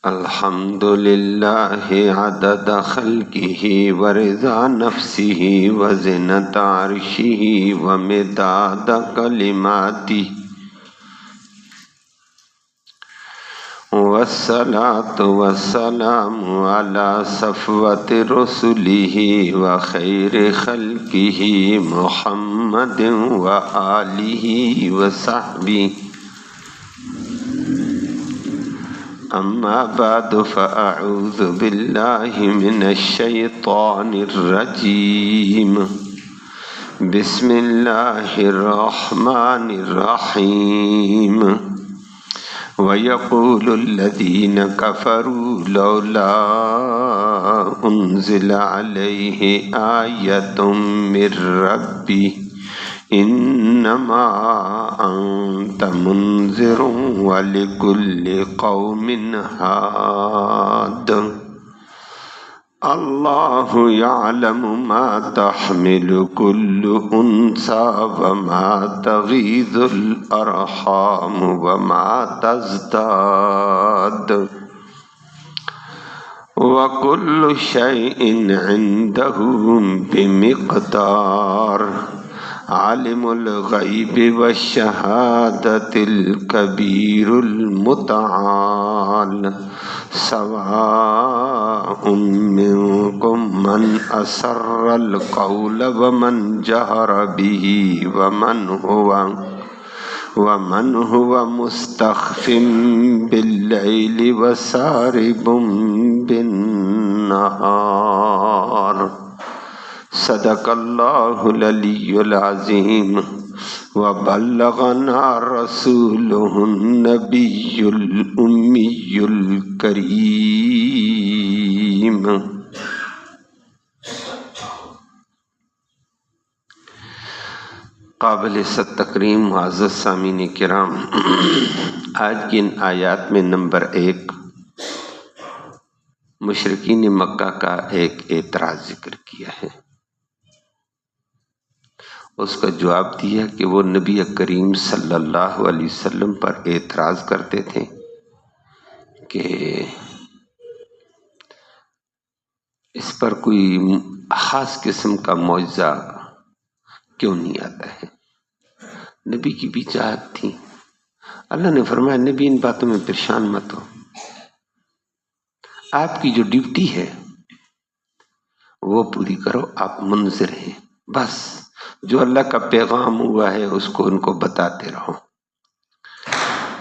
الحمد للہ عدد خلقہ ورضا نفسہ وزنۃ عرشہ ومداد کلماتہ والصلاة والسلام علی صفوۃ رسلہ وخیر خلقہ محمد وآلہ وصحبہ اما بعد فاعوذ باللہ من الشیطان الرجیم بسم اللہ الرحمن الرحیم وَيَقُولُ الَّذِينَ كَفَرُوا لَوْلَا أُنزِلَ عَلَيْهِ آيَةٌ مِّن رَّبِّهِ إِنَّمَا أَنتَ مُنذِرٌ وَلِكُلِّ قَوْمٍ هَادٍ اللہ یعلم ما تحمل كل انثى وما تغیض الارحام وما تزداد وكل شيء عنده بمقدار عالم الغیب والشہادة الکبیر المتعال سواء منکم من اسر القول ومن جہر به ومن هو مستخف باللیل وسارب بالنہار صدق اللہ العلی العظیم وبلغنا رسوله النبی الامی الکریم۔ قابل تکریم معزز سامعین کرام، آج کی ان آیات میں نمبر 1 مشرکین مکہ کا ایک اعتراض ذکر کیا ہے، اس کا جواب دیا کہ وہ نبی کریم صلی اللہ علیہ وسلم پر اعتراض کرتے تھے کہ اس پر کوئی خاص قسم کا معجزہ کیوں نہیں آتا ہے۔ نبی کی بھی چاہت تھی۔ اللہ نے فرمایا نبی ان باتوں میں پریشان مت ہو، آپ کی جو ڈیوٹی ہے وہ پوری کرو، آپ منذر ہیں، بس جو اللہ کا پیغام ہوا ہے اس کو ان کو بتاتے رہو،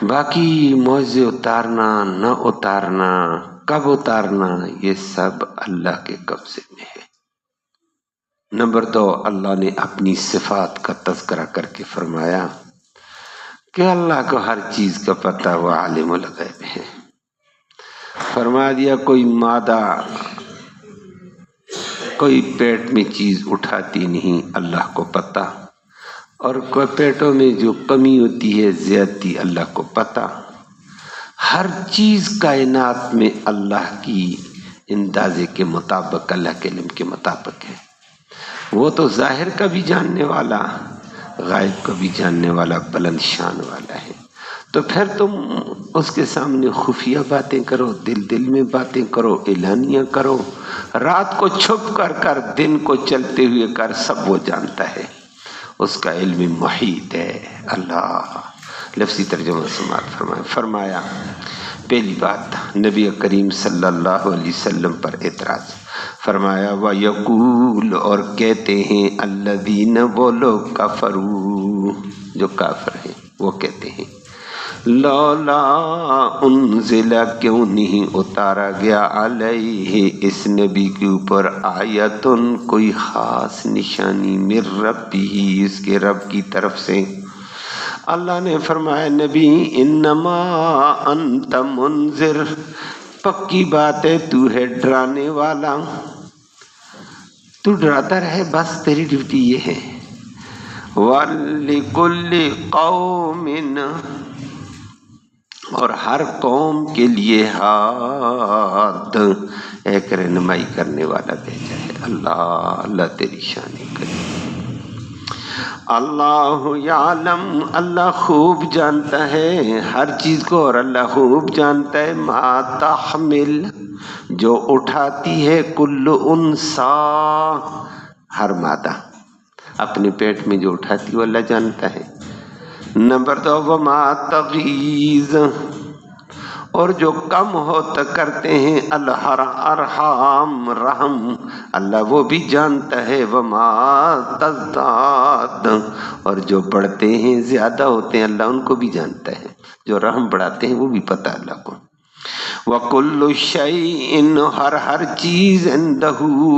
باقی معجزے اتارنا نہ اتارنا کب اتارنا یہ سب اللہ کے قبضے میں ہے۔ نمبر 2، اللہ نے اپنی صفات کا تذکرہ کر کے فرمایا کہ اللہ کو ہر چیز کا پتہ، وہ عالم الغیب ہے۔ فرما دیا کوئی مادہ کوئی پیٹ میں چیز اٹھاتی نہیں، اللہ کو پتہ، اور کوئی پیٹوں میں جو کمی ہوتی ہے زیادتی اللہ کو پتہ۔ ہر چیز کائنات میں اللہ کی اندازے کے مطابق، اللہ کے علم کے مطابق ہے۔ وہ تو ظاہر کا بھی جاننے والا، غائب کا بھی جاننے والا، بلند شان والا ہے۔ تو پھر تم اس کے سامنے خفیہ باتیں کرو، دل میں باتیں کرو، اعلانیہ کرو، رات کو چھپ کر دن کو چلتے ہوئے کر، سب وہ جانتا ہے، اس کا علم محیط ہے اللہ۔ لفظی ترجمہ سماعت فرمایا پہلی بات نبی کریم صلی اللہ علیہ وسلم پر اعتراض، فرمایا وَيَقُولُ، اور کہتے ہیں، الَّذِينَ، وہ لوگ، کفروا، جو کافر ہیں، وہ کہتے ہیں، لولا انزل، کیوں نہیں اتارا گیا، علیہ، اس نبی کے اوپر، آیتن، کوئی خاص نشانی، من ربہ، اس کے رب کی طرف سے۔ اللہ نے فرمایا نبی انما انت منذر، پکی بات ہے تو ہے ڈرانے والا، تو ڈراتا رہے، بس تیری ڈیوٹی یہ ہے۔ وَلِكُلِّ قَوْمٍ، اور ہر قوم کے لیے، ہاد، ایک رہنمائی کرنے والا بھیجا ہے۔ اللہ تیری شان کریم۔ اللہ یعلم، اللہ خوب جانتا ہے ہر چیز کو، اور اللہ خوب جانتا ہے ما تحمل، جو اٹھاتی ہے کل انسا، ہر مادہ اپنے پیٹ میں جو اٹھاتی ہے وہ اللہ جانتا ہے۔ نمبر 2 وما تغیظ، اور جو کم ہوتا کرتے ہیں الارحام رحم، اللہ وہ بھی جانتا ہے۔ وما تزداد، اور جو بڑھتے ہیں زیادہ ہوتے ہیں اللہ ان کو بھی جانتا ہے، جو رحم بڑھاتے ہیں وہ بھی پتہ اللہ کو۔ وَكُلُّ شَيْءٍ، ہر چیز عندہ،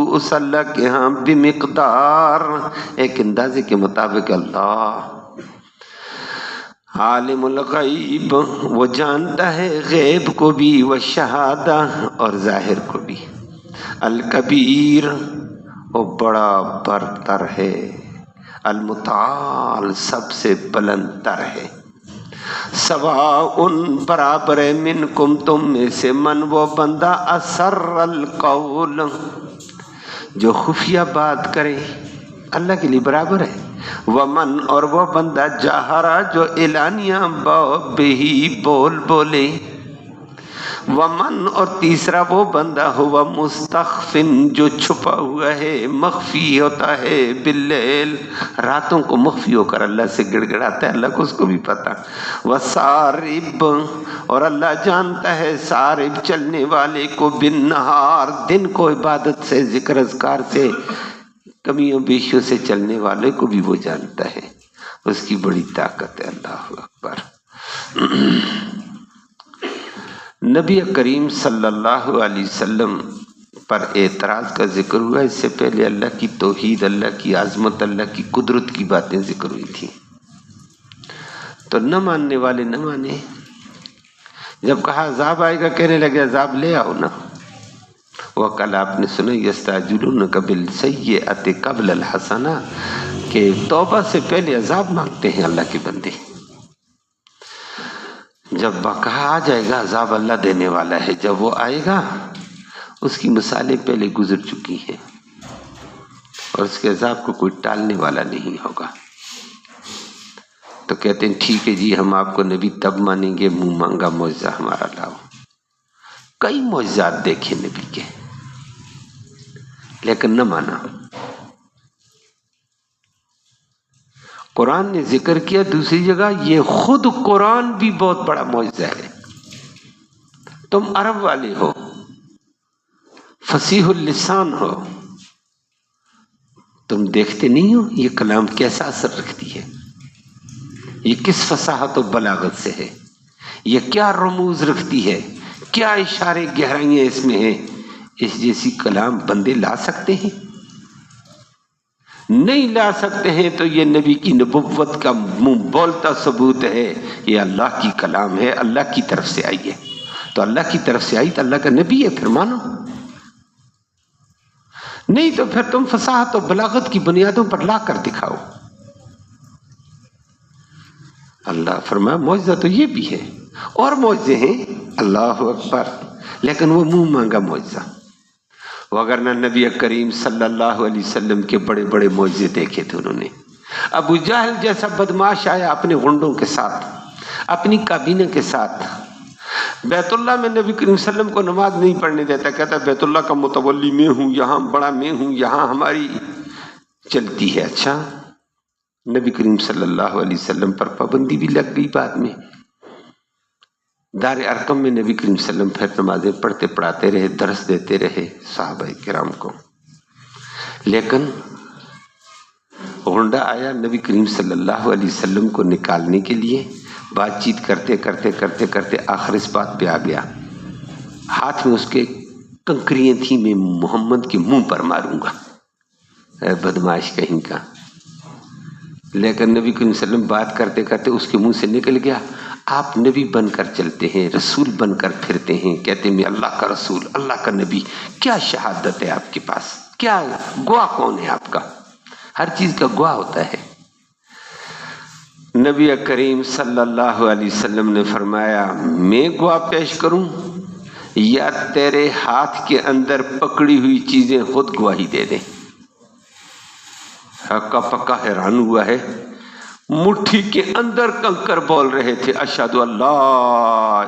اس اللہ کے ہاں، بمقدار، ایک اندازے کے مطابق۔ اللہ عالم الغیب، وہ جانتا ہے غیب کو بھی، والشہادہ، اور ظاہر کو بھی۔ الکبیر، وہ بڑا برتر ہے، المتعال، سب سے بلند تر ہے۔ سواء، برابر ہے، منکم، تم میں سے، من، وہ بندہ، اسر القول، جو خفیہ بات کرے، اللہ کے لیے برابر ہے۔ ومن، اور وہ بندہ، جاہرا، جو اعلانیہ بہی، بول بولے۔ ومن، اور تیسرا وہ بندہ، ہوا مستخفن، جو چھپا ہوا ہے، مخفی ہوتا ہے، باللیل، راتوں کو مخفی ہو کر اللہ سے گڑ گڑاتا ہے، اللہ کو اس کو بھی پتا۔ وسارب، اور اللہ جانتا ہے سارب، چلنے والے کو، بالنہار، دن کو عبادت سے، ذکر اذکار سے، کمیوں بیشیوں سے چلنے والے کو بھی وہ جانتا ہے، اس کی بڑی طاقت ہے۔ اللہ اکبر۔ نبی کریم صلی اللہ علیہ وسلم پر اعتراض کا ذکر ہوا، اس سے پہلے اللہ کی توحید، اللہ کی عظمت، اللہ کی قدرت کی باتیں ذکر ہوئی تھیں، تو نہ ماننے والے نہ مانے۔ جب کہا عذاب آئے گا، کہنے لگے عذاب لے آؤ نا۔ وہ کل آپ نے سنا، یستعجلونک بالسیئۃ قبل الحسنہ، کہ توبہ سے پہلے عذاب مانگتے ہیں اللہ کے بندے۔ جب کہا آ جائے گا عذاب اللہ دینے والا ہے، جب وہ آئے گا اس کی مثالیں پہلے گزر چکی ہیں، اور اس کے عذاب کو کوئی ٹالنے والا نہیں ہوگا۔ تو کہتے ہیں ٹھیک ہے جی، ہم آپ کو نبی تب مانیں گے، منہ مانگا معجزہ ہمارا لاؤ۔ کئی معجزات دیکھے نبی کے، لیکن نہ مانا۔ قرآن نے ذکر کیا دوسری جگہ، یہ خود قرآن بھی بہت بڑا معجزہ ہے۔ تم عرب والے ہو، فصیح اللسان ہو، تم دیکھتے نہیں ہو یہ کلام کیسا اثر رکھتی ہے، یہ کس فصاحت و بلاغت سے ہے، یہ کیا رموز رکھتی ہے، کیا اشارے گہرائیاں اس میں ہیں۔ اس جیسی کلام بندے لا سکتے ہیں؟ نہیں لا سکتے ہیں، تو یہ نبی کی نبوت کا منہ بولتا ثبوت ہے، یہ اللہ کی کلام ہے، اللہ کی طرف سے آئی ہے۔ تو اللہ کی طرف سے آئی تو اللہ کا نبی ہے، پھر مانو۔ نہیں تو پھر تم فصاحت و بلاغت کی بنیادوں پر لا کر دکھاؤ۔ اللہ فرمایا معجزہ تو یہ بھی ہے، اور معجزے ہیں، اللہ اکبر، لیکن وہ منہ مانگا معجزہ۔ وگرنہ نبی کریم صلی اللہ علیہ وسلم کے بڑے بڑے معجزے دیکھے تھے انہوں نے۔ ابو جہل جیسا بدماش آیا اپنے غنڈوں کے ساتھ، اپنی کابینہ کے ساتھ، بیت اللہ میں نبی کریم صلی اللہ علیہ وسلم کو نماز نہیں پڑھنے دیتا، کہتا بیت اللہ کا متولی میں ہوں، یہاں بڑا میں ہوں، یہاں ہماری چلتی ہے۔ اچھا، نبی کریم صلی اللہ علیہ وسلم پر پابندی بھی لگ گئی بعد میں۔ دار ارقم میں نبی کریم صلی اللہ علیہ وسلم پھر نمازیں پڑھتے پڑھاتے رہے، درس دیتے رہے صحابہ کرام کو۔ لیکن غنڈہ آیا نبی کریم صلی اللہ علیہ وسلم کو نکالنے کے لیے، بات چیت کرتے کرتے کرتے کرتے آخر اس بات پہ آ گیا، ہاتھ میں اس کے کنکریاں تھیں، میں محمد کے منہ پر ماروں گا، اے بدماش کہیں کا۔ لیکن نبی کریم صلی اللہ علیہ وسلم بات کرتے کرتے اس کے منہ سے نکل گیا، آپ نبی بن کر چلتے ہیں، رسول بن کر پھرتے ہیں، کہتے ہیں میں اللہ کا رسول، اللہ کا نبی۔ کیا شہادت ہے آپ کے پاس؟ کیا گواہ کون ہے آپ کا؟ ہر چیز کا گواہ ہوتا ہے۔ نبی کریم صلی اللہ علیہ وسلم نے فرمایا میں گواہ پیش کروں یا تیرے ہاتھ کے اندر پکڑی ہوئی چیزیں خود گواہی دے دیں؟ ہکا پکا حیران ہوا ہے، مٹھی کے اندر کنکر بول رہے تھے اشہد ان لا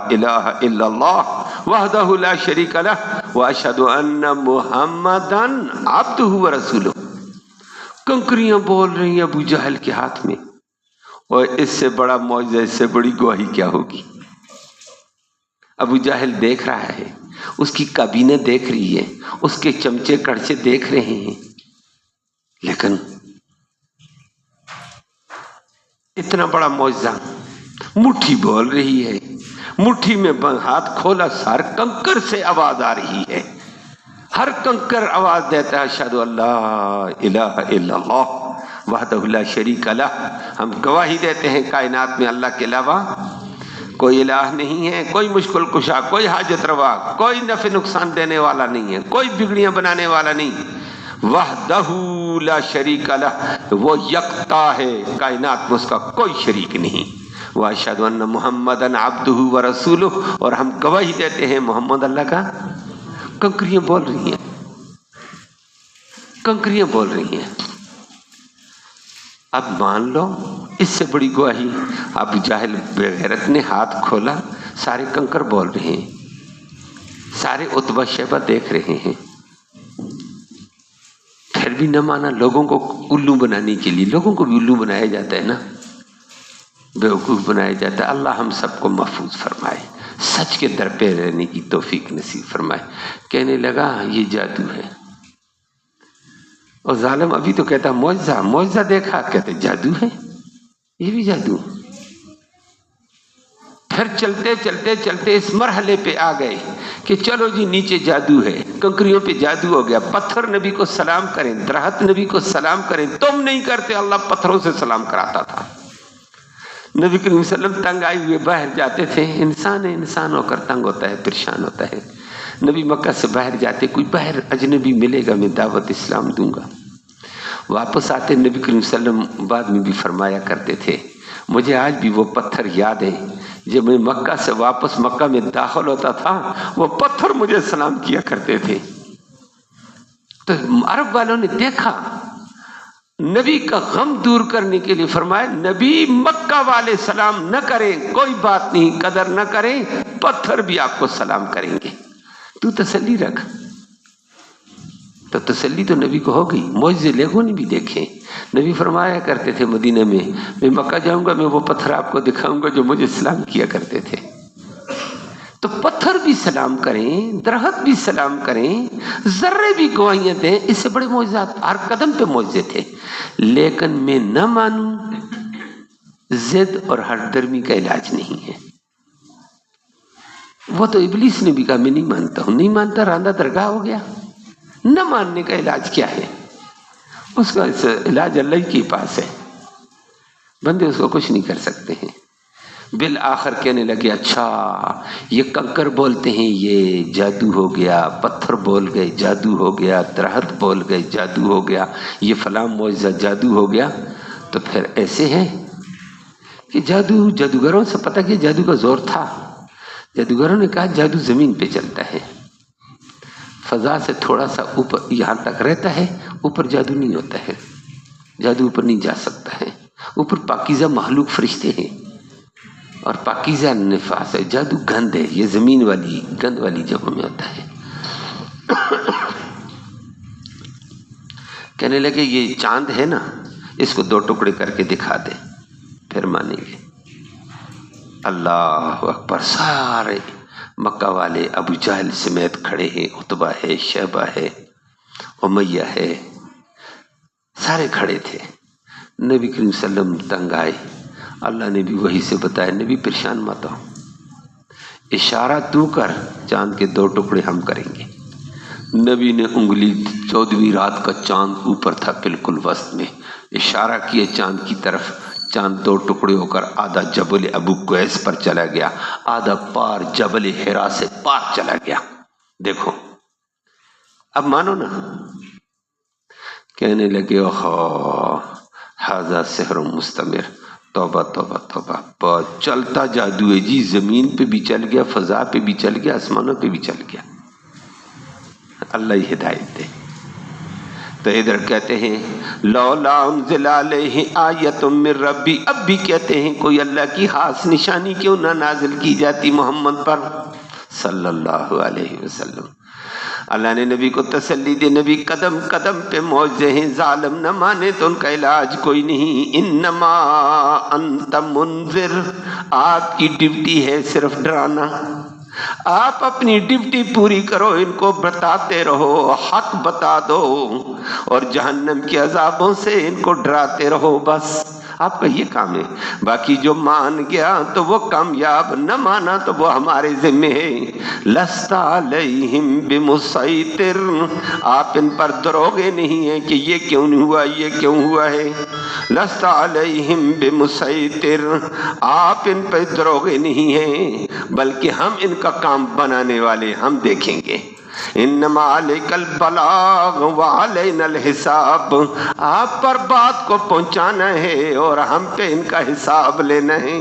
الہ الا اللہ وحدہ لا شریک لہ واشہد ان محمدا عبدہ ورسولہ۔ کنکریاں بول رہی ہیں ابو جہل کے ہاتھ میں، اور اس سے بڑا معجزہ، اس سے بڑی گواہی کیا ہوگی؟ ابو جہل دیکھ رہا ہے، اس کی کابینہ دیکھ رہی ہے، اس کے چمچے کڑچے دیکھ رہے ہیں، لیکن اتنا بڑا معجزہ، مٹھی بول رہی ہے، مٹھی میں ہاتھ کھولا، سار کنکر سے آواز آ رہی ہے، ہر کنکر آواز دیتا ہے اشہد ان لا الہ الا اللہ وحدہ لا شریک لہ۔ ہم گواہی دیتے ہیں کائنات میں اللہ کے علاوہ کوئی الہ نہیں ہے، کوئی مشکل کشا، کوئی حاجت روا، کوئی نفع نقصان دینے والا نہیں ہے، کوئی بگڑیاں بنانے والا نہیں، وحدہ لا شریک لہ، وہ یکتا ہے، کائنات میں اس کا کوئی شریک نہیں، واشہد ان محمدا عبدہ ورسولہ، اور ہم گواہی دیتے ہیں محمد اللہ کا۔ کنکریاں بول رہی ہیں، کنکریاں بول رہی ہیں۔ اب مان لو اس سے بڑی گواہی، ابو جہل بے غیرت نے ہاتھ کھولا، سارے کنکر بول رہے ہیں، سارے عتبہ شیبہ دیکھ رہے ہیں، پھر بھی نہ مانا۔ لوگوں کو الو بنانے کے لیے، لوگوں کو بھی الو بنایا جاتا ہے نا، بیوقوف بنایا جاتا ہے۔ اللہ ہم سب کو محفوظ فرمائے، سچ کے در پہ رہنے کی توفیق نصیب فرمائے۔ کہنے لگا یہ جادو ہے، اور ظالم ابھی تو کہتا معجزہ، معجزہ دیکھا، کہتے جادو ہے، یہ بھی جادو۔ پھر چلتے چلتے چلتے اس مرحلے پہ آ گئے کہ چلو جی نیچے جادو ہے، کنکریوں پہ جادو ہو گیا، پتھر نبی کو سلام کریں، درخت نبی کو سلام کریں، تم نہیں کرتے، اللہ پتھروں سے سلام کراتا تھا۔ نبی کریم صلی اللہ علیہ وسلم تنگ آئے ہوئے باہر جاتے تھے، انسان ہے، انسان ہو کر تنگ ہوتا ہے، پریشان ہوتا ہے۔ نبی مکہ سے باہر جاتے، کوئی باہر اجنبی ملے گا میں دعوت اسلام دوں گا۔ واپس آتے نبی کریم صلی اللہ علیہ وسلم بعد میں بھی فرمایا کرتے تھے، مجھے آج بھی وہ پتھر یاد ہیں، جب میں مکہ سے واپس مکہ میں داخل ہوتا تھا وہ پتھر مجھے سلام کیا کرتے تھے۔ تو عرب والوں نے دیکھا، نبی کا غم دور کرنے کے لیے فرمایا نبی مکہ والے سلام نہ کریں، کوئی بات نہیں، قدر نہ کریں، پتھر بھی آپ کو سلام کریں گے، تو تسلی رکھ۔ تو تسلی تو نبی کو ہو گئی، معجزے لوگوں نے بھی دیکھے۔ نبی فرمایا کرتے تھے مدینہ میں مکہ جاؤں گا، میں وہ پتھر آپ کو دکھاؤں گا جو مجھے سلام کیا کرتے تھے۔ تو پتھر بھی سلام کریں، درخت بھی سلام کریں، ذرے بھی گواہیاں دیں، اس سے بڑے معجزات، ہر قدم پہ معجزے تھے۔ لیکن میں نہ مانوں، ضد اور ہٹ درمی کا علاج نہیں ہے۔ وہ تو ابلیس نے بھی کہا میں نہیں مانتا ہوں، نہیں مانتا، راندہ درگاہ ہو گیا۔ نہ ماننے کا علاج کیا ہے؟ اس کا علاج اللہ کے پاس ہے، بندے اس کو کچھ نہیں کر سکتے ہیں۔ بالآخر کہنے لگے اچھا یہ کنکر بولتے ہیں یہ جادو ہو گیا، پتھر بول گئے جادو ہو گیا، درخت بول گئے جادو ہو گیا، یہ فلاں معجزہ جادو ہو گیا، تو پھر ایسے ہیں کہ جادوگروں سے پتہ کہ جادو کا زور تھا۔ جادوگروں نے کہا جادو زمین پہ چلتا ہے، فضا سے تھوڑا سا اوپر یہاں تک رہتا ہے، اوپر جادو نہیں ہوتا ہے، جادو اوپر نہیں جا سکتا ہے، اوپر پاکیزہ مخلوق فرشتے ہیں اور پاکیزہ نفاس ہے، جادو گند ہے، یہ زمین والی گند والی جگہوں میں ہوتا ہے۔ کہنے لگے یہ چاند ہے نا، اس کو 2 ٹکڑے کر کے دکھا دے، پھر مانیں گے۔ اللہ اکبر، سارے مکہ والے ابو جہل سمیت کھڑے ہیں، عتبہ ہے، شیبہ ہے، امیہ ہے، سارے کھڑے تھے۔ نبی کریم صلی اللہ علیہ وسلم تنگ آئے، اللہ نے بھی وہی سے بتایا نبی پریشان مت ہو، اشارہ تو کر، چاند کے 2 ٹکڑے ہم کریں گے۔ نبی نے انگلی، 14ویں رات کا چاند اوپر تھا بالکل وسط میں، اشارہ کیے چاند کی طرف، چاند 2 ٹکڑے ہو کر آدھا جبل ابو قیس پر چلا گیا، آدھا پار جبل حرا سے پار چلا گیا۔ دیکھو اب مانو نا۔ کہنے لگے اوہو ھذا سحر مستمر، توبہ توبہ توبہ، بہت چلتا جادو ہے جی، زمین پہ بھی چل گیا، فضا پہ بھی چل گیا، آسمانوں پہ بھی چل گیا، اللہ ہی ہدایت دے۔ تو ادھر کہتے ہیں لولا انزل علیہ آیۃ من ربی، اب بھی کہتے ہیں کوئی اللہ کی خاص نشانی کیوں نہ نازل کی جاتی محمد پر صلی اللہ علیہ وسلم۔ اللہ نے نبی کو تسلی دی، نبی قدم قدم پہ معجزے ہیں، ظالم نہ مانے تو ان کا علاج کوئی نہیں۔ انما انت منذر، آپ کی ڈیوٹی ہے صرف ڈرانا، آپ اپنی ڈیوٹی پوری کرو، ان کو بتاتے رہو، حق بتا دو اور جہنم کے عذابوں سے ان کو ڈراتے رہو، بس آپ کا یہ کام ہے۔ باقی جو مان گیا تو وہ کامیاب، نہ مانا تو وہ ہمارے ذمہ ہے۔ لست علیہم بمسیطر، آپ ان پر دروغے نہیں ہیں کہ یہ کیوں نہیں ہوا، یہ کیوں ہوا ہے۔ لست علیہم بمسیطر، آپ ان پر دروغے نہیں ہیں، بلکہ ہم ان کا کام بنانے والے، ہم دیکھیں گے۔ انما علیک البلاغ وعلینا الحساب، آپ پر بات کو پہنچانا ہے اور ہم پہ ان کا حساب لینا ہے۔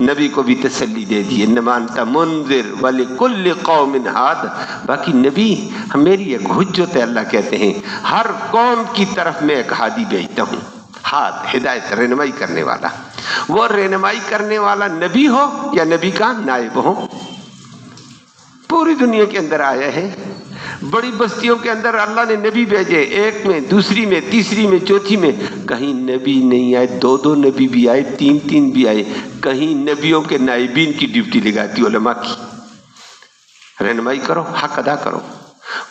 نبی کو بھی تسلی دے دی، انما انت منذر ولکل قوم ہاد، باقی نبی میری ایک حجت ہے، اللہ کہتے ہیں ہر قوم کی طرف میں ایک ہادی بھیجتا ہوں۔ ہاد ہدایت، رہنمائی کرنے والا، وہ رہنمائی کرنے والا نبی ہو یا نبی کا نائب ہو۔ پوری دنیا کے اندر آیا ہے، بڑی بستیوں کے اندر اللہ نے نبی بھیجے، ایک میں، دوسری میں، تیسری میں، چوتھی میں، کہیں نبی نہیں آئے، دو دو نبی بھی آئے، تین تین بھی آئے، کہیں نبیوں کے نائبین کی ڈیوٹی لگاتی علماء کی، رہنمائی کرو، حق ادا کرو۔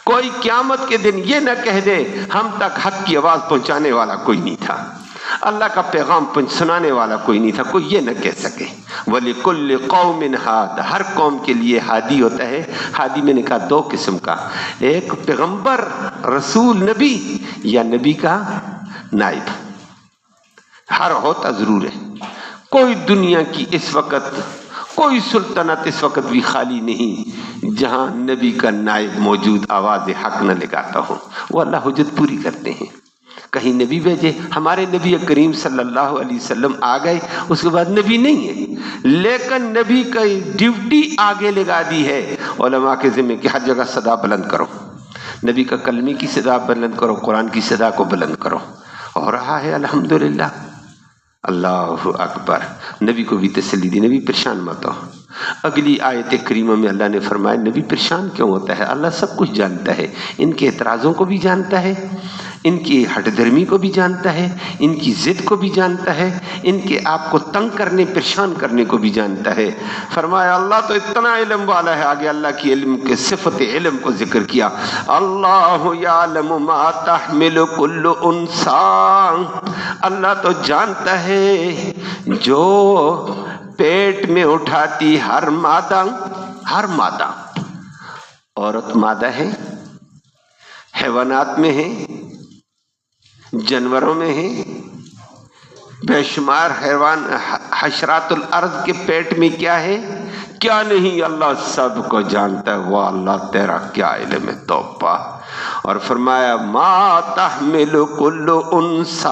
کوئی قیامت کے دن یہ نہ کہہ دے ہم تک حق کی آواز پہنچانے والا کوئی نہیں تھا، اللہ کا پیغام سنانے والا کوئی نہیں تھا، کوئی یہ نہ کہہ سکے۔ وَلِكُلِّ قَوْمٍ ہاد، ہر قوم کے لیے ہادی ہوتا ہے۔ ہادی میں نے کہا دو قسم کا، ایک پیغمبر رسول نبی، یا نبی کا نائب، ہر ہوتا ضرور ہے۔ کوئی دنیا کی اس وقت کوئی سلطنت اس وقت بھی خالی نہیں جہاں نبی کا نائب موجود آواز حق نہ لگاتا ہو، وہ اللہ حجت پوری کرتے ہیں۔ کہیں نبی بھیجے، ہمارے نبی کریم صلی اللہ علیہ وسلم آ گئے، اس کے بعد نبی نہیں ہے، لیکن نبی کا ڈیوٹی آگے لگا دی ہے علماء کے ذمہ کہ ہر جگہ صدا بلند کرو، نبی کا کلمے کی صدا بلند کرو، قرآن کی صدا کو بلند کرو، اور رہا ہے الحمدللہ۔ اللہ اکبر، نبی کو بھی تسلی دی، نبی پریشان مت ہو۔ اگلی آیت کریمہ میں اللہ نے فرمایا نبی پریشان کیوں ہوتا ہے، اللہ سب کچھ جانتا ہے، ان کے اعتراضوں کو بھی جانتا ہے، ان کی ہٹ دھرمی کو بھی جانتا ہے، ان کی ضد کو بھی جانتا ہے، ان کے آپ کو تنگ کرنے پریشان کرنے کو بھی جانتا ہے۔ فرمایا اللہ تو اتنا علم والا ہے، آگے اللہ کی علم کے صفت علم کو ذکر کیا، اللہ یعلم ما تحمل کل انثی، اللہ تو جانتا ہے جو پیٹ میں اٹھاتی ہر مادہ، ہر مادہ، عورت مادہ ہے، حیوانات میں ہے، جانوروں میں ہے، بے شمار حیوان حشرات الارض کے پیٹ میں کیا ہے کیا نہیں، اللہ سب کو جانتا ہے۔ وہ اللہ تیرا کیا علم ہے، توبہ۔ اور فرمایا ما تحمل کل انثی،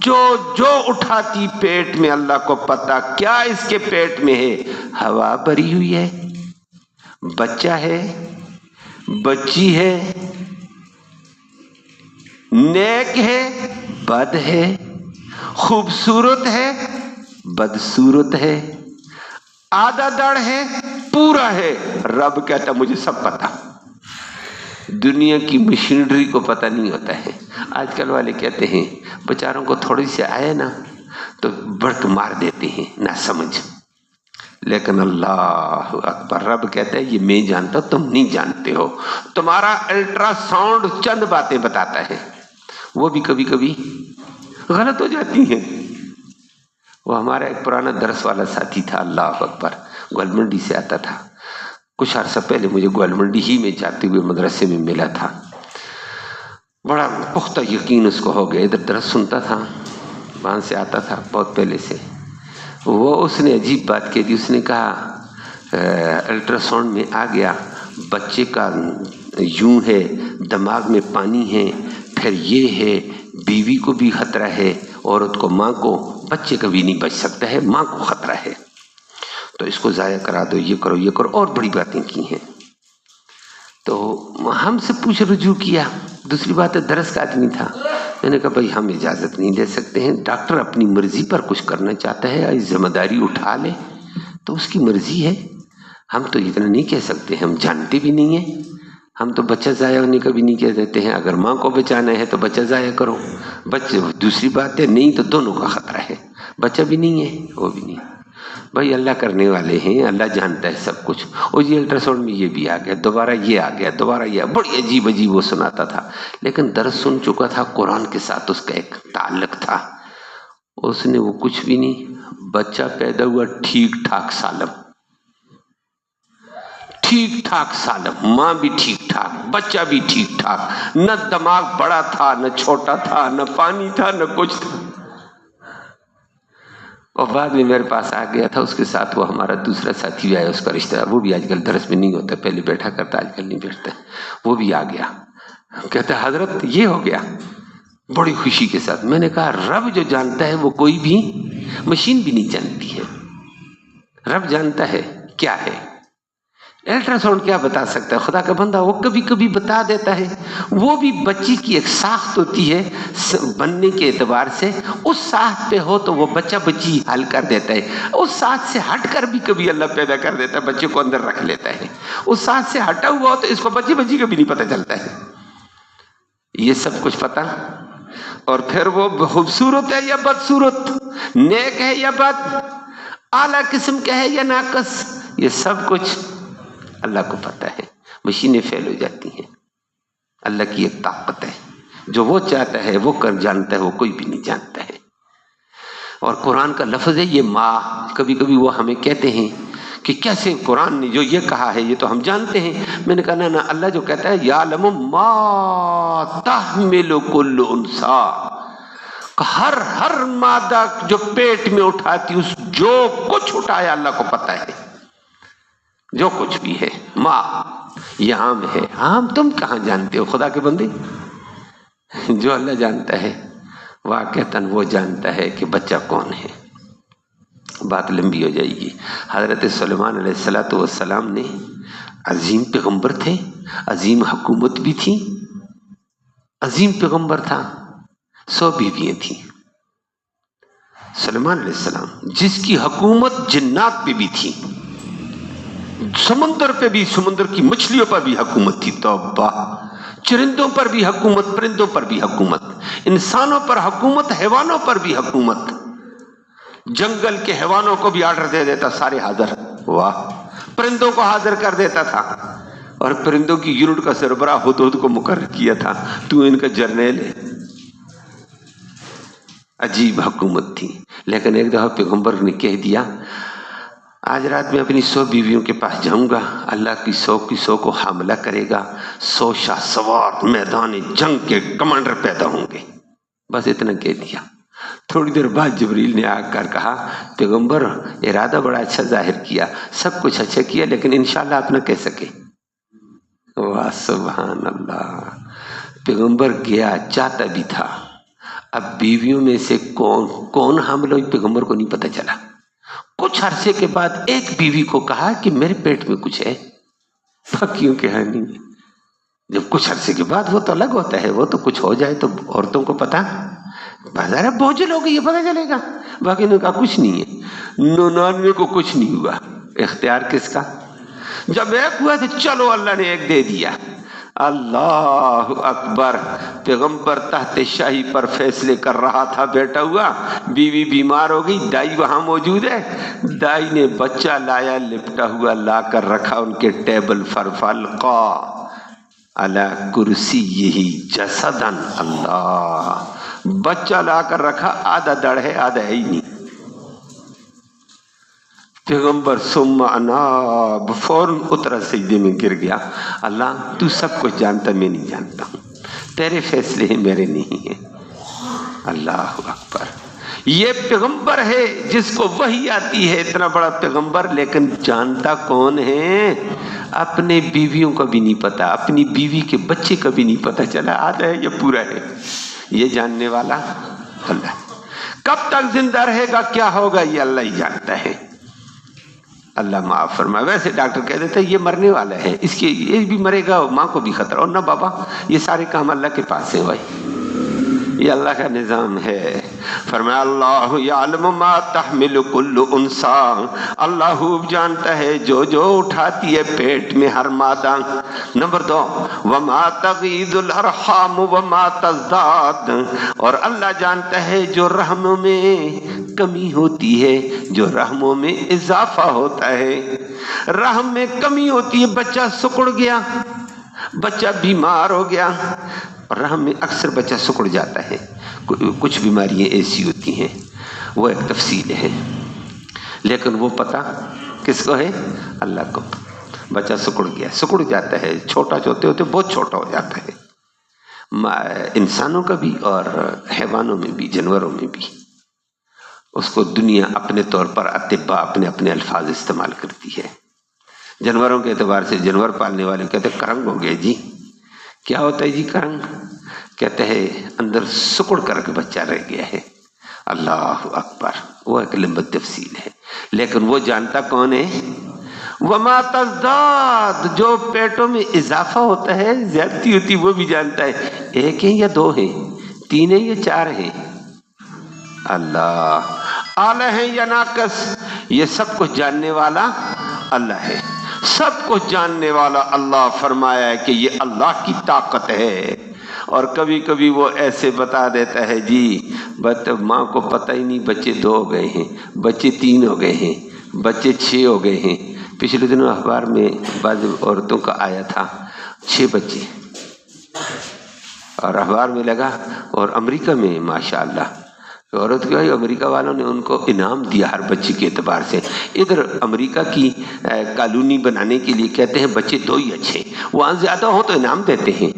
جو اٹھاتی پیٹ میں اللہ کو پتا کیا اس کے پیٹ میں ہے، ہوا بھری ہوئی ہے، بچہ ہے، بچی ہے، نیک ہے، بد ہے، خوبصورت ہے، بدصورت ہے، آدھا دڑ ہے، پورا ہے، رب کہتا مجھے سب پتا۔ دنیا کی مشینری کو پتہ نہیں ہوتا ہے۔ آج کل والے کہتے ہیں بیچاروں کو تھوڑی سے آئے نا تو بڑک مار دیتے ہیں نہ سمجھ، لیکن اللہ اکبر، رب کہتا ہے یہ میں جانتا ہوں، تم نہیں جانتے ہو۔ تمہارا الٹرا ساؤنڈ چند باتیں بتاتا ہے، وہ بھی کبھی کبھی غلط ہو جاتی ہیں۔ وہ ہمارا ایک پرانا درس والا ساتھی تھا، اللہ اکبر، گول منڈی سے آتا تھا، کچھ عرصہ پہلے مجھے گول منڈی ہی میں جاتے ہوئے مدرسے میں ملا تھا، بڑا پختہ یقین اس کو ہو گیا، ادھر درس سنتا تھا، وہاں سے آتا تھا بہت پہلے سے۔ وہ اس نے عجیب بات کہی، اس نے کہا الٹرا ساؤنڈ میں آ گیا، بچے کا یوں ہے، دماغ میں پانی ہے، پھر یہ ہے، بیوی کو بھی خطرہ ہے، عورت کو، ماں کو، بچے کبھی نہیں بچ سکتا ہے، ماں کو خطرہ ہے، تو اس کو ضائع کرا دو، یہ کرو، اور بڑی باتیں کی ہیں۔ تو ہم سے رجوع کیا، دوسری بات ہے درس کا آدمی تھا. میں نے کہا بھائی ہم اجازت نہیں دے سکتے ہیں, ڈاکٹر اپنی مرضی پر کچھ کرنا چاہتا ہے, ذمہ داری اٹھا لے تو اس کی مرضی ہے, ہم تو اتنا نہیں کہہ سکتے, ہم جانتے بھی نہیں ہیں, ہم تو بچہ ضائع ہونے کا بھی نہیں کہہ دیتے ہیں. اگر ماں کو بچانا ہے تو بچہ ضائع کرو, بچے دوسری بات ہے نہیں تو دونوں کا خطرہ ہے, بچہ بھی نہیں ہے وہ بھی نہیں. بھائی اللہ کرنے والے ہیں, اللہ جانتا ہے سب کچھ. اور یہ الٹرا ساؤنڈ میں یہ بھی آ گیا, دوبارہ یہ آ گیا, دوبارہ یہ, بڑی عجیب عجیب وہ سناتا تھا. لیکن درس سن چکا تھا, قرآن کے ساتھ اس کا ایک تعلق تھا. اس نے وہ کچھ بھی نہیں, بچہ پیدا ہوا ٹھیک ٹھاک سالم, ٹھیک ٹھاک سالم, ماں بھی ٹھیک ٹھاک, بچہ بھی ٹھیک ٹھاک, نہ دماغ بڑا تھا نہ چھوٹا تھا, نہ پانی تھا نہ کچھ تھا. اور بعد میں میرے پاس آ گیا تھا, اس کے ساتھ وہ ہمارا دوسرا ساتھی آیا, اس کا رشتہ دار, وہ بھی آج کل درس میں نہیں ہوتا, پہلے بیٹھا کرتا, آج کل نہیں بیٹھتا. وہ بھی آ گیا, کہتا حضرت یہ ہو گیا, بڑی خوشی کے ساتھ. میں نے کہا رب جو جانتا ہے وہ کوئی بھی مشین بھی نہیں جانتی ہے, رب جانتا ہے کیا ہے. الٹرا ساؤنڈ کیا بتا سکتا ہے, خدا کا بندہ وہ کبھی کبھی بتا دیتا ہے. وہ بھی بچی کی ایک ساخت ہوتی ہے بننے کے اعتبار سے, اس ساخت پہ ہو تو وہ بچہ بچی حل کر دیتا ہے, اس ساخت سے ہٹ کر بھی کبھی اللہ پیدا کر دیتا ہے, بچے کو اندر رکھ لیتا ہے. اس ساخت سے ہٹا ہوا ہو تو اس کو بچی بچی کا بھی نہیں پتہ چلتا ہے. یہ سب کچھ پتہ. اور پھر وہ خوبصورت ہے یا بدصورت, نیک ہے یا بد, اعلیٰ قسم کا ہے یا ناقص, یہ سب کچھ اللہ کو پتہ ہے. مشینیں فیل ہو جاتی ہیں, اللہ کی ایک طاقت ہے, جو وہ چاہتا ہے وہ کر جانتا ہے, وہ کوئی بھی نہیں جانتا ہے. اور قرآن کا لفظ ہے یہ ماں. کبھی کبھی وہ ہمیں کہتے ہیں کہ کیسے قرآن نے جو یہ کہا ہے یہ تو ہم جانتے ہیں. میں نے کہا نا, اللہ جو کہتا ہے یعلم ما تحمل کل انثی, ہر مادہ جو پیٹ میں اٹھاتی, اس جو کچھ اٹھایا اللہ کو پتہ ہے, جو کچھ بھی ہے. ماں یہ عام ہے, عام تم کہاں جانتے ہو خدا کے بندے. جو اللہ جانتا ہے واقعتاً وہ جانتا ہے کہ بچہ کون ہے. بات لمبی ہو جائے گی. حضرت سلیمان علیہ السلام نے عظیم پیغمبر تھے, عظیم حکومت بھی تھی, عظیم پیغمبر تھا, 100 بیویاں تھیں. سلیمان علیہ السلام جس کی حکومت جنات پہ بھی تھی, سمندر پہ بھی, سمندر کی مچھلیوں پر بھی حکومت تھی, توبہ, چرندوں پر بھی حکومت, پرندوں پر بھی حکومت, انسانوں پر حکومت, حیوانوں پر بھی حکومت. جنگل کے حیوانوں کو بھی آرڈر دے دیتا, سارے حاضر, واہ, پرندوں کو حاضر کر دیتا تھا. اور پرندوں کی یونٹ کا سربراہ ہدہد کو مقرر کیا تھا, تو ان کا جرنیل ہے. عجیب حکومت تھی. لیکن ایک دفعہ پیغمبر نے کہہ دیا آج رات میں اپنی 100 بیویوں کے پاس جاؤں گا, اللہ کی 100 کو حاملہ کرے گا, 100 شاہ سوار میدان جنگ کے کمانڈر پیدا ہوں گے. بس اتنا کہہ دیا. تھوڑی دیر بعد جبریل نے آ کر کہا پیغمبر ارادہ بڑا اچھا ظاہر کیا, سب کچھ اچھا کیا, لیکن انشاءاللہ آپ نہ کہہ سکے. واہ سبحان اللہ. پیغمبر گیا, چاہتا بھی تھا. اب بیویوں میں سے کون حاملہ ہوئی پیغمبر کو نہیں پتہ چلا. کچھ عرصے کے بعد ایک بیوی کو کہا کہ میرے پیٹ میں کچھ ہے, باقیوں کے ہے نہیں. جب کچھ عرصے کے بعد وہ تو الگ ہوتا ہے, وہ تو کچھ ہو جائے تو عورتوں کو پتہ, بازار بوجھل ہو گئی یہ پتہ چلے گا. باقی نے کہا کچھ نہیں ہے. 99 کو کچھ نہیں ہوا. اختیار کس کا؟ جب ایک ہوا تو چلو اللہ نے ایک دے دیا. اللہ اکبر. پیغمبر تحت شاہی پر فیصلے کر رہا تھا, بیٹا ہوا, بیوی بیمار ہو گئی, دائی وہاں موجود ہے, دائی نے بچہ لایا, لپٹا ہوا لا کر رکھا ان کے ٹیبل پر, فالقا علی کرسیہ جسدا. اللہ, بچہ لا کر رکھا, آدھا دڑ ہے آدھا ہے ہی نہیں. پیغمبر ثم اناب, فوراً اترا سجدے میں گر گیا. اللہ تو سب کچھ جانتا, میں نہیں جانتا ہوں, تیرے فیصلے ہیں میرے نہیں ہیں. اللہ اکبر. یہ پیغمبر ہے جس کو وحی آتی ہے, اتنا بڑا پیغمبر, لیکن جانتا کون ہے؟ اپنے بیویوں کا بھی نہیں پتا, اپنی بیوی کے بچے کا بھی نہیں پتا چلا آدھا ہے یا پورا ہے. یہ جاننے والا اللہ. کب تک زندہ رہے گا, کیا ہوگا, یہ اللہ ہی جانتا ہے. اللہ معاف فرمائے۔ ویسے ڈاکٹر کہہ دیتے یہ مرنے والا ہے، اس کے یہ بھی مرے گا، ماں کو بھی خطرہ، اور نہ بابا، یہ سارے کام اللہ کے پاس ہیں بھائی، یہ اللہ کا نظام ہے۔ فرمایا اللہ یعلم ما تحمل کل انثی، اللہ خوب جانتا ہے جو جو اٹھاتی ہے پیٹ میں ہر مادہ۔ نمبر 2 وما تغیض الارحام وما تزداد، اور اللہ جانتا ہے جو رحموں میں کمی ہوتی ہے، جو رحموں میں اضافہ ہوتا ہے۔ رحم میں کمی ہوتی ہے، بچہ سکڑ گیا، بچہ بیمار ہو گیا، رحم میں اکثر بچہ سکڑ جاتا ہے، کچھ بیماریاں ایسی ہوتی ہیں، وہ ایک تفصیل ہے، لیکن وہ پتہ کس کو ہے؟ اللہ کو۔ بچہ سکڑ گیا، سکڑ جاتا ہے، چھوٹا ہوتے ہوتے بہت چھوٹا ہو جاتا ہے، انسانوں کا بھی اور حیوانوں میں بھی، جانوروں میں بھی۔ اس کو دنیا اپنے طور پر اطباء اپنے اپنے الفاظ استعمال کرتی ہے۔ جانوروں کے اعتبار سے جانور پالنے والے کہتے ہیں کرنگ ہو گئے جی۔ کیا ہوتا ہے جی کرنگ؟ کہتے ہیں اندر سکڑ کر کے بچہ رہ گیا ہے۔ اللہ اکبر، وہ ایک لمبی تفصیل ہے، لیکن وہ جانتا کون ہے؟ وما تزداد، جو پیٹوں میں اضافہ ہوتا ہے، زیادتی ہوتی، وہ بھی جانتا ہے، 1 ہیں یا 2 ہیں، 3 ہیں یا 4 ہیں، اللہ اعلی ہے یا ناقص، یہ سب کچھ جاننے والا اللہ ہے، سب کچھ جاننے والا اللہ۔ فرمایا ہے کہ یہ اللہ کی طاقت ہے۔ اور کبھی کبھی وہ ایسے بتا دیتا ہے جی ماں کو پتہ ہی نہیں، بچے 2 ہو گئے ہیں، بچے 3 ہو گئے ہیں، بچے 6 ہو گئے ہیں۔ پچھلے دنوں اخبار میں بعض عورتوں کا آیا تھا 6 بچے، اور اخبار میں لگا، اور امریکہ میں ماشاءاللہ عورت کیا ہے، امریکہ والوں نے ان کو انعام دیا ہر بچے کے اعتبار سے۔ ادھر امریکہ کی کالونی بنانے کے لیے کہتے ہیں بچے 2 ہی اچھے، وہاں زیادہ ہو تو انعام دیتے ہیں۔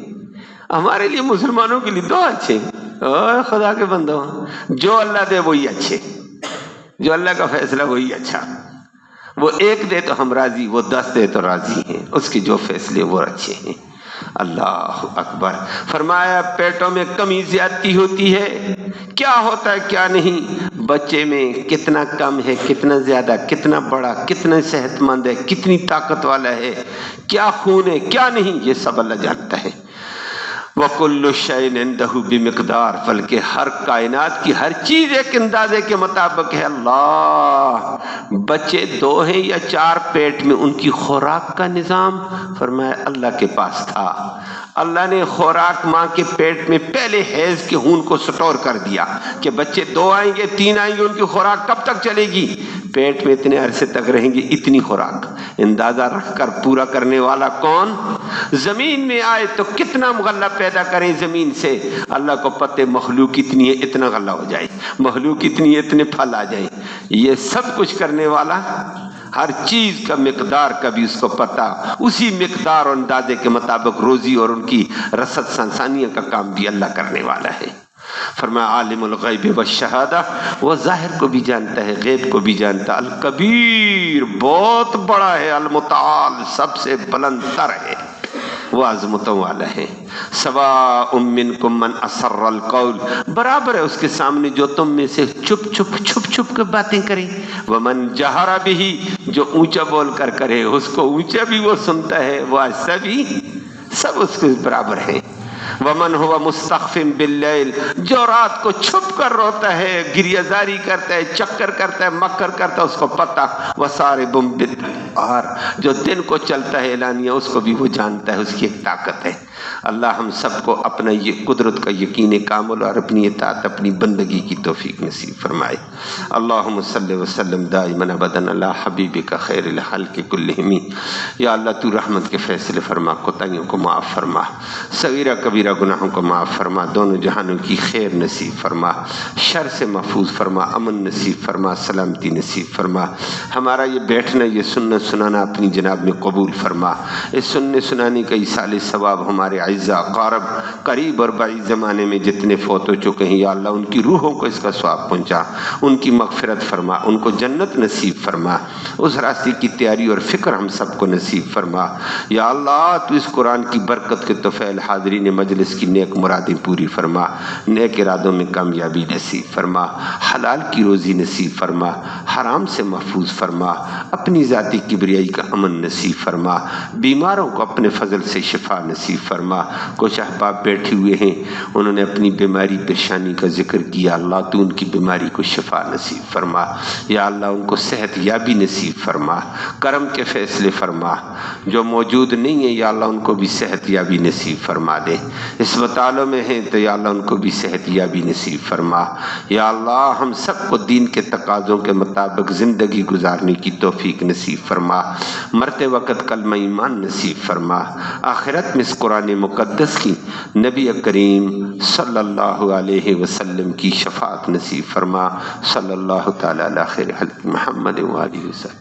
ہمارے لیے مسلمانوں کے لیے 2 اچھے، اور خدا کے بندوں، جو اللہ دے وہی اچھے، جو اللہ کا فیصلہ وہی اچھا۔ وہ 1 دے تو ہم راضی، وہ 10 دے تو راضی ہیں، اس کے جو فیصلے وہ اچھے ہیں۔ اللہ اکبر۔ فرمایا پیٹوں میں کمی زیادتی ہوتی ہے، کیا ہوتا ہے کیا نہیں، بچے میں کتنا کم ہے، کتنا زیادہ، کتنا بڑا، کتنا صحت مند ہے، کتنی طاقت والا ہے، کیا خون ہے کیا نہیں، یہ سب اللہ جانتا ہے۔ وَكُلُّ شَيْءٍ عِندَهُ بِمِقْدَارٍ، بلکہ ہر کائنات کی ہر چیز ایک اندازے کے مطابق ہے۔ اللہ بچے 2 ہیں یا 4 پیٹ میں، ان کی خوراک کا نظام فرمایا اللہ کے پاس تھا۔ اللہ نے خوراک ماں کے پیٹ میں پہلے حیض کے خون کو سٹور کر دیا کہ بچے 2 آئیں گے 3 آئیں گے، ان کی خوراک کب تک چلے گی؟ پیٹ میں اتنے عرصے تک رہیں گے، اتنی خوراک اندازہ رکھ کر پورا کرنے والا کون؟ زمین میں آئے تو کتنا غلہ پیدا کریں زمین سے، اللہ کو پتہ مخلوق اتنی ہے، اتنا غلہ ہو جائے، مخلوق اتنی ہے، اتنے پھل آ جائیں، یہ سب کچھ کرنے والا، ہر چیز کا مقدار کا بھی اس کو پتہ، اسی مقدار اور اندازے کے مطابق روزی اور ان کی رسد ثانیہ کا کام بھی اللہ کرنے والا ہے۔ فرمایا عالم الغیب والشہادہ، وہ ظاہر کو بھی جانتا ہے، غیب کو بھی جانتا، الکبیر بہت بڑا ہے، المتعال سب سے بلند تر ہے، وہ عظمتوں والا ہے۔ سواء منکم من اسر القول، برابر ہے اس کے سامنے جو تم میں سے چھپ چھپ کے باتیں کریں، ومن جہر بہ، جو اونچا بول کر کرے، اس کو اونچا بھی وہ سنتا ہے، وہ آہستہ بھی، سب اس کے برابر ہیں۔ ومن ہوا مستخف باللیل، جو رات کو چھپ کر روتا ہے، گریہ زاری کرتا ہے، چکر کرتا ہے، مکر کرتا ہے، اس کو پتہ، وصارب بالنہار، جو دن کو چلتا ہے اعلانیہ، اس کو بھی وہ جانتا ہے، اس کی ایک طاقت ہے۔ اللہ ہم سب کو اپنا یہ قدرت کا یقین کامل اور اپنی اطاعت اپنی بندگی کی توفیق نصیب فرمائے۔ اللہم صلی وسلم دائما ابدا علی حبیبک خیر الخلق کلہم۔ یا اللہ تو رحمت کے فیصلے فرما، کوتاہیوں کو معاف فرما، صغیرہ کبیرہ گناہوں کو معاف فرما، دونوں جہانوں کی خیر نصیب فرما، شر سے محفوظ فرما، امن نصیب فرما، سلامتی نصیب فرما۔ ہمارا یہ بیٹھنا، یہ سننا سنانا اپنی جناب میں قبول فرما، اس سننے سنانے کا ایصال ثواب ہمارے ہمارے اعزاء قارب قریب اور بعید زمانے میں جتنے فوت ہو چکے ہیں، یا اللہ ان کی روحوں کو اس کا ثواب پہنچا، ان کی مغفرت فرما، ان کو جنت نصیب فرما، اس راستے کی تیاری اور فکر ہم سب کو نصیب فرما۔ یا اللہ تو اس قرآن کی برکت کے طفیل حاضرین مجلس کی نیک مرادیں پوری فرما، نیک ارادوں میں کامیابی نصیب فرما، حلال کی روزی نصیب فرما، حرام سے محفوظ فرما، اپنی ذاتی کبریائی کا امن نصیب فرما، بیماروں کو اپنے فضل سے شفا نصیب فرما۔ کچھ احباب بیٹھے ہوئے ہیں، انہوں نے اپنی بیماری پریشانی کا ذکر کیا، اللہ تو ان کی بیماری کو شفا نصیب فرما، یا اللہ ان کو صحت یابی نصیب فرما، کرم کے فیصلے فرما۔ جو موجود نہیں ہیں یا اللہ ان کو بھی صحت یابی نصیب فرما دے، اسپتالوں میں ہیں تو یا اللہ ان کو بھی صحت یابی نصیب فرما۔ یا اللہ ہم سب کو دین کے تقاضوں کے مطابق زندگی گزارنے کی توفیق نصیب فرما، مرتے وقت کلمہ ایمان نصیب فرما، آخرت میں اس قرآن مقدس کی نبی کریم صلی اللہ علیہ وسلم کی شفاعت نصیب فرما۔ صلی اللہ تعالی علی خیر خلق محمد و آلہ وسلم۔